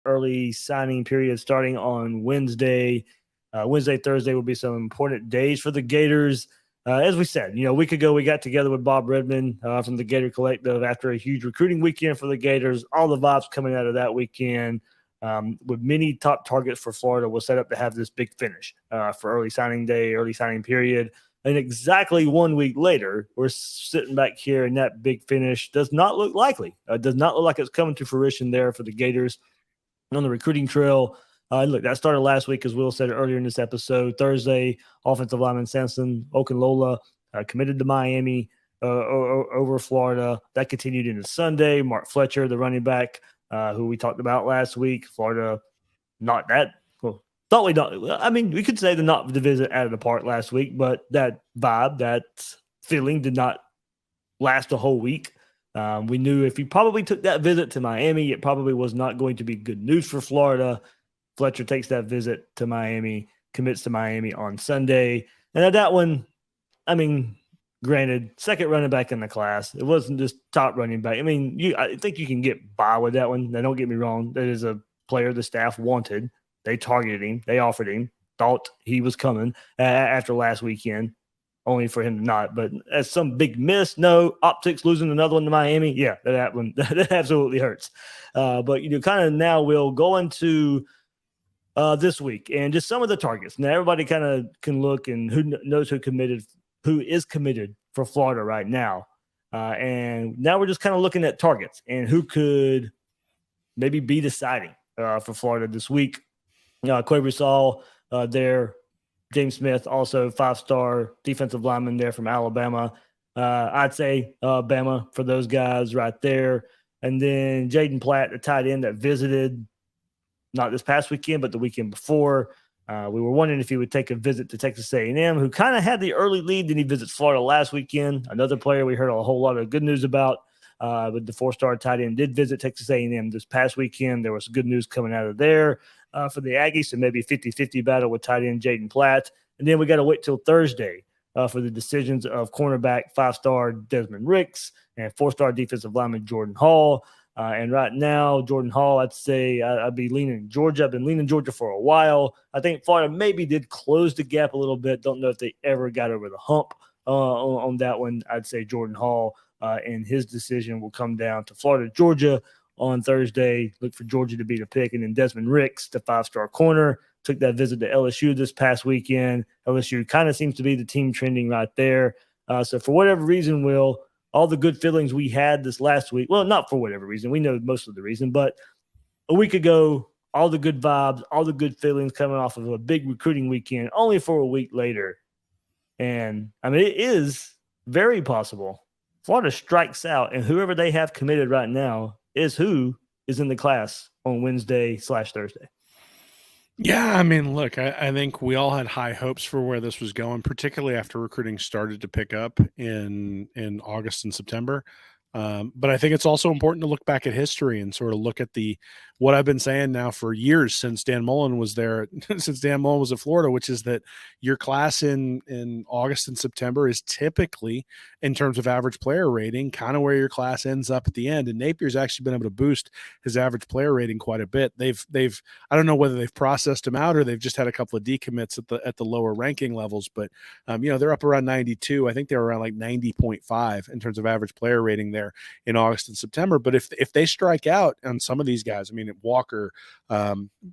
early signing period starting on Wednesday. Wednesday, Thursday will be some important days for the Gators. As we said, a week ago, we got together with Bob Redmond from the Gator Collective after a huge recruiting weekend for the Gators. All the vibes coming out of that weekend with many top targets for Florida was set up to have this big finish for early signing day, early signing period. And exactly 1 week later, we're sitting back here, and that big finish does not look likely. Does not look like it's coming to fruition there for the Gators on the recruiting trail. Look, that started last week, as Will said earlier in this episode. Thursday, offensive lineman Samson Okunlola committed to Miami over Florida. That continued into Sunday. Mark Fletcher, the running back, who we talked about last week. Florida, not that well. Thought we don't. I mean, we could say the visit out of the park last week, but that vibe, that feeling, did not last a whole week. We knew if he probably took that visit to Miami, it probably was not going to be good news for Florida. Fletcher takes that visit to Miami, commits to Miami on Sunday. And at that one, I mean, granted, second running back in the class. It wasn't just top running back. I mean, I think you can get by with that one. Now, don't get me wrong. That is a player the staff wanted. They targeted him. They offered him. Thought he was coming after last weekend, only for him to not. But as some big miss, no. Optics losing another one to Miami. Yeah, that one that absolutely hurts. But kind of now we'll go into this week and just some of the targets. Now everybody kind of can look and who knows who is committed for Florida right now. And now we're just kind of looking at targets and who could maybe be deciding for Florida this week. Quaver Saul there, James Smith, also 5-star defensive lineman there from Alabama. I'd say Bama for those guys right there. And then Jaden Platt, the tight end that visited not this past weekend, but the weekend before. We were wondering if he would take a visit to Texas A&M, who kind of had the early lead. Then he visits Florida last weekend. Another player we heard a whole lot of good news about, but the 4-star tight end did visit Texas A&M this past weekend. There was good news coming out of there for the Aggies, so maybe a 50-50 battle with tight end Jaden Platt. And then we got to wait till Thursday for the decisions of cornerback 5-star Desmond Ricks and 4-star defensive lineman Jordan Hall. And right now, Jordan Hall, I'd say I'd be leaning Georgia. I've been leaning Georgia for a while. I think Florida maybe did close the gap a little bit. Don't know if they ever got over the hump on that one. I'd say Jordan Hall and his decision will come down to Florida, Georgia on Thursday. Look for Georgia to be the pick. And then Desmond Ricks, the 5-star corner, took that visit to LSU this past weekend. LSU kind of seems to be the team trending right there. So for whatever reason, all the good feelings we had this last week, well, not for whatever reason, we know most of the reason, but a week ago, all the good vibes, all the good feelings coming off of a big recruiting weekend, only for a week later. And, I mean, it is very possible Florida strikes out, and whoever they have committed right now is who is in the class on Wednesday/Thursday. Yeah, I mean, look, I think we all had high hopes for where this was going, particularly after recruiting started to pick up in August and September. But I think it's also important to look back at history and sort of look at what I've been saying now for years since Dan Mullen was there, since Dan Mullen was at Florida, which is that your class in August and September is typically, in terms of average player rating, kind of where your class ends up at the end. And Napier's actually been able to boost his average player rating quite a bit. They've I don't know whether they've processed him out or they've just had a couple of decommits at the lower ranking levels, but they're up around 92. I think they're around like 90.5 in terms of average player rating there in August and September. But if they strike out on some of these guys, I mean, Walker,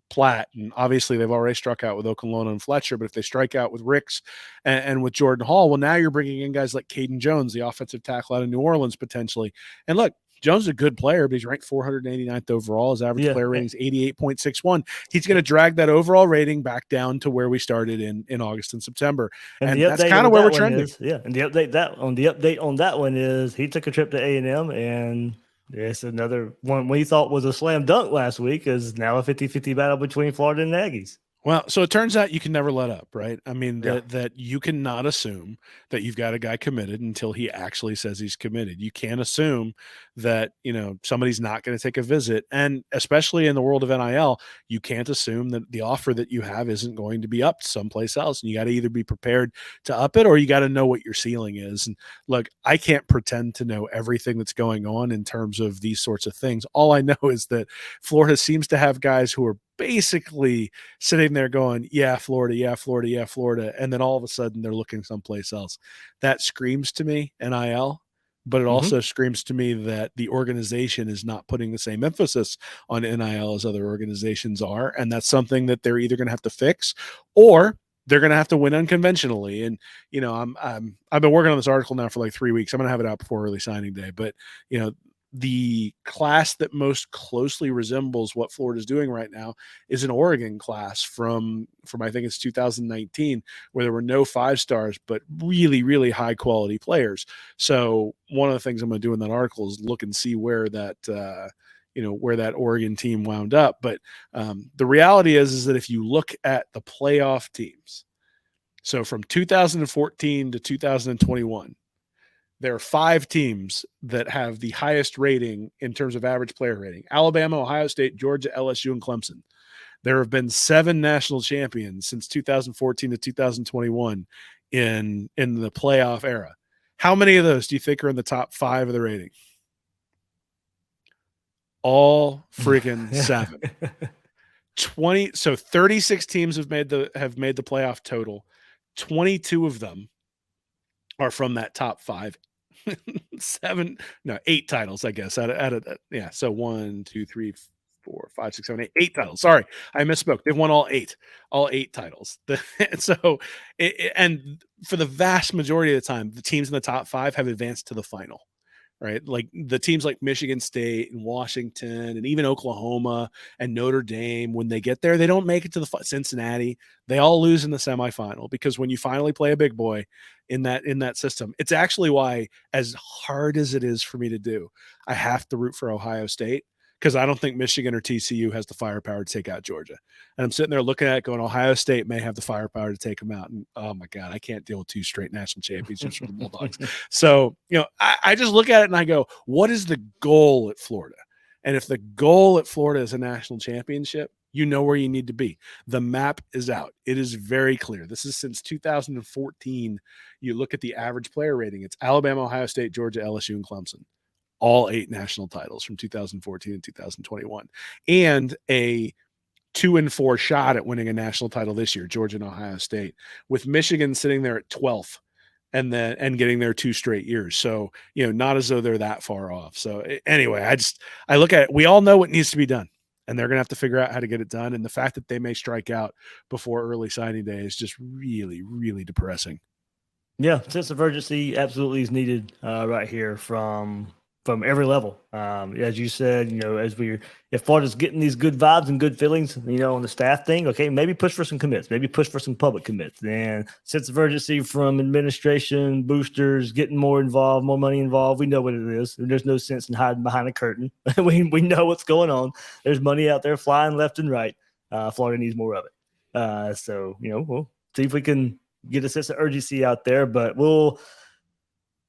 Platt, and obviously they've already struck out with Okunlola and Fletcher, but if they strike out with Ricks and with Jordan Hall, well, now you're bringing in guys like Caden Jones, the offensive tackle out of New Orleans, potentially. And look, Jones is a good player, but he's ranked 489th overall. His average player rating is 88.61. He's going to drag that overall rating back down to where we started in August and September. And that's kind of where we're trending. And the update on that one is he took a trip to A&M, and it's another one we thought was a slam dunk last week is now a 50-50 battle between Florida and the Aggies. Well, so it turns out you can never let up, right? I mean, Yeah. that you cannot assume that you've got a guy committed until he actually says he's committed. You can't assume that, somebody's not going to take a visit. And especially in the world of NIL, you can't assume that the offer that you have isn't going to be upped someplace else. And you got to either be prepared to up it or you got to know what your ceiling is. And look, I can't pretend to know everything that's going on in terms of these sorts of things. All I know is that Florida seems to have guys who are basically sitting there going, yeah, Florida, yeah, Florida, yeah, Florida. And then all of a sudden they're looking someplace else. That screams to me NIL, but it Hmm. also screams to me that the organization is not putting the same emphasis on NIL as other organizations are. And that's something that they're either going to have to fix or they're going to have to win unconventionally. And, I've been working on this article now for like 3 weeks. I'm going to have it out before early signing day, but, the class that most closely resembles what Florida's doing right now is an Oregon class from I think it's 2019, where there were no 5 stars, but really, really high quality players. So one of the things I'm going to do in that article is look and see where where that Oregon team wound up. But the reality is that if you look at the playoff teams, so from 2014 to 2021, there are 5 teams that have the highest rating in terms of average player rating: Alabama, Ohio State, Georgia, LSU, and Clemson. There have been 7 national champions since 2014 to 2021 in the playoff era. How many of those do you think are in the top 5 of the rating? All freaking 7. 36 teams have made the playoff total. 22 of them are from that top 5. 8 titles, I guess. Yeah. So 1, 2, 3, 4, 5, 6, 7, 8, 8 titles. Sorry, I misspoke. They've won all 8 titles. And for the vast majority of the time, the teams in the top 5 have advanced to the final. Right. Like the teams like Michigan State and Washington and even Oklahoma and Notre Dame, when they get there, they don't make it to the Cincinnati. They all lose in the semifinal, because when you finally play a big boy in that system, it's actually why, as hard as it is for me to do, I have to root for Ohio State, because I don't think Michigan or TCU has the firepower to take out Georgia. And I'm sitting there looking at it going, Ohio State may have the firepower to take them out. And oh my God, I can't deal with 2 straight national championships for the Bulldogs. So, I just look at it and I go, what is the goal at Florida? And if the goal at Florida is a national championship, you know where you need to be. The map is out. It is very clear. This is since 2014. You look at the average player rating. It's Alabama, Ohio State, Georgia, LSU, and Clemson. All 8 national titles from 2014 and 2021. And a 2-4 shot at winning a national title this year, Georgia and Ohio State, with Michigan sitting there at 12th and getting there 2 straight years. So, not as though they're that far off. So anyway, I look at it. We all know what needs to be done, and they're going to have to figure out how to get it done. And the fact that they may strike out before early signing day is just really, really depressing. Yeah, sense of urgency absolutely is needed right here from every level. As you said, if Florida's getting these good vibes and good feelings, on the staff thing, okay, maybe push for some commits, maybe push for some public commits. And sense of urgency from administration, boosters, getting more involved, more money involved. We know what it is. There's no sense in hiding behind a curtain. we know what's going on. There's money out there flying left and right. Florida needs more of it. So we'll see if we can get a sense of urgency out there, but we'll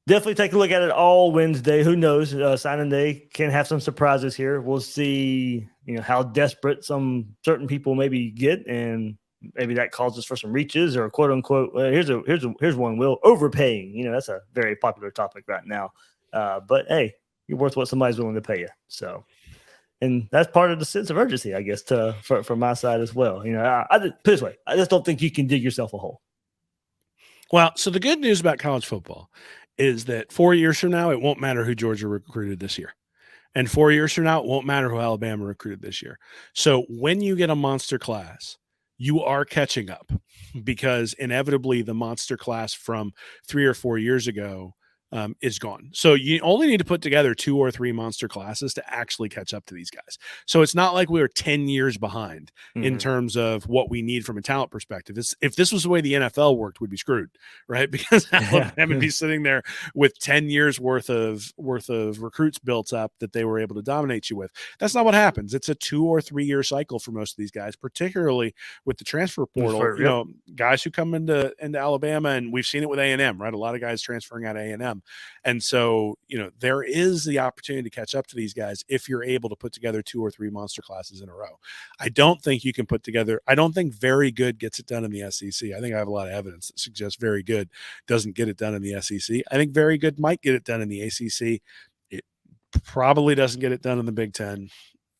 definitely take a look at it all Wednesday. Who knows? Signing day can have some surprises here. We'll see, how desperate some certain people maybe get, and maybe that causes for some reaches or quote unquote. Here's one. Will overpaying. That's a very popular topic right now. But hey, you're worth what somebody's willing to pay you. So, and that's part of the sense of urgency, I guess, for my side as well. I put it this way, I just don't think you can dig yourself a hole. Well, so the good news about college football is that 4 years from now, it won't matter who Georgia recruited this year. And 4 years from now, it won't matter who Alabama recruited this year. So when you get a monster class, you are catching up, because inevitably the monster class from 3 or 4 years ago is gone. So you only need to put together 2 or 3 monster classes to actually catch up to these guys. So it's not like we were 10 years behind in terms of what we need from a talent perspective. If this was the way the NFL worked, we'd be screwed, right? Because Alabama would be sitting there with 10 years worth of recruits built up that they were able to dominate you with. That's not what happens. It's a 2 or 3 year cycle for most of these guys, particularly with the transfer portal. You know, guys who come into Alabama, and we've seen it with A&M, right? A lot of guys transferring out of A&M. And so, you know, there is the opportunity to catch up to these guys if you're able to put together 2 or 3 monster classes in a row. I don't think you can put together, I don't think very good gets it done in the SEC. I think I have a lot of evidence that suggests very good doesn't get it done in the SEC. I think very good might get it done in the ACC. It probably doesn't get it done in the Big Ten.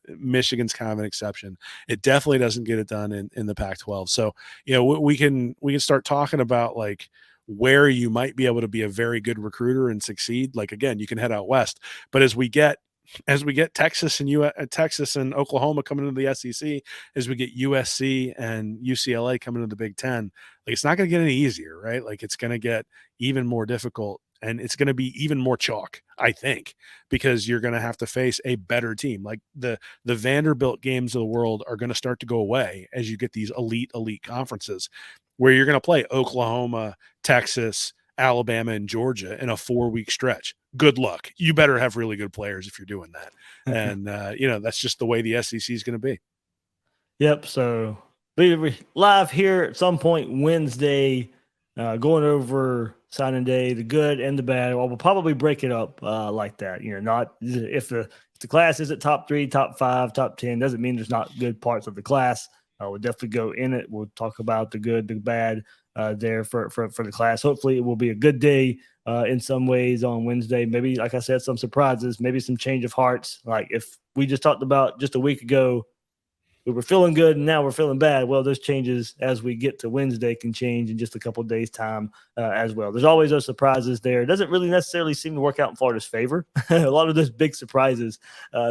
Michigan's kind of an exception. It definitely doesn't get it done in the Pac-12. So, you know, we can start talking about like where you might be able to be a very good recruiter and succeed. Like, again, you can head out west, but as we get Texas and Oklahoma coming into the SEC, as we get USC and UCLA coming into the Big Ten, like it's not going to get any easier, right? Like it's going to get even more difficult, and it's going to be even more chalk, I think, because you're going to have to face a better team. Like the Vanderbilt games of the world are going to start to go away as you get these elite conferences where you're going to play Oklahoma, Texas, Alabama, and Georgia in a 4-week stretch. Good luck. You better have really good players if you're doing that. And, you know, that's just the way the SEC is going to be. Yep. So we're live here at some point Wednesday, going over signing day, the good and the bad. Well, we'll probably break it up like that. You know, not if the class is at top 3, top 5, top 10, doesn't mean there's not good parts of the class. We'll definitely go in it. We'll talk about the good, the bad there for the class. Hopefully it will be a good day in some ways on Wednesday. Maybe, like I said, some surprises, maybe some change of hearts. Like if we just talked about just a week ago, we were feeling good and now we're feeling bad. Well, those changes as we get to Wednesday can change in just a couple of days' time as well. There's always those surprises there. It doesn't really necessarily seem to work out in Florida's favor. A lot of those big surprises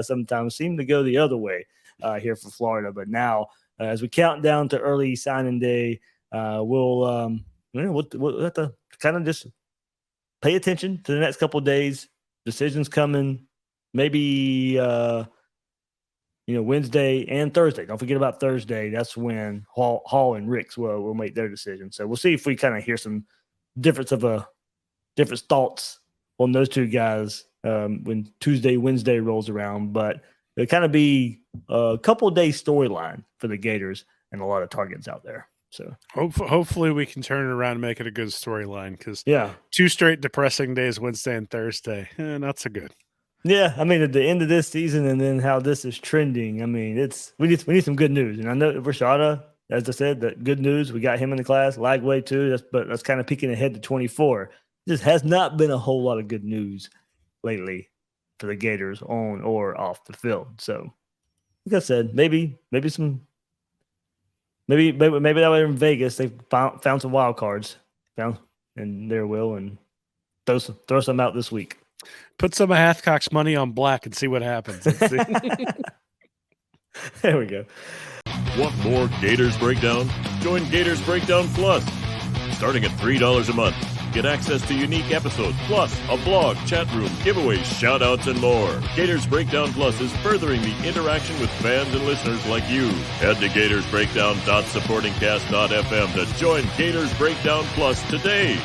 sometimes seem to go the other way here for Florida. But now, as we count down to early signing day, we'll have to kind of just pay attention to the next couple of days. Decisions coming, maybe Wednesday and Thursday. Don't forget about Thursday. That's when Hall and Ricks will make their decision. So we'll see if we kind of hear some different thoughts on those two guys when Tuesday, Wednesday rolls around. But it'll kind of be a couple of days storyline for the Gators and a lot of targets out there. So hopefully we can turn it around and make it a good storyline, because 2 straight depressing days, Wednesday and Thursday, not so good. Yeah, I mean, at the end of this season and then how this is trending, I mean, we need some good news. And I know Rashada, as I said, that good news, we got him in the class, Lagway too, but that's kind of peeking ahead to 24. This has not been a whole lot of good news lately for the Gators on or off the field. So, like I said, maybe that way in Vegas they found some wild cards, in their will, and throw some out this week. Put some of Hathcock's money on black and see what happens. Let's see. There we go. Want more Gators Breakdown? Join Gators Breakdown Plus. Starting at $3 a month. Get access to unique episodes, plus a blog, chat room, giveaways, shout-outs, and more. Gators Breakdown Plus is furthering the interaction with fans and listeners like you. Head to gatorsbreakdown.supportingcast.fm to join Gators Breakdown Plus today.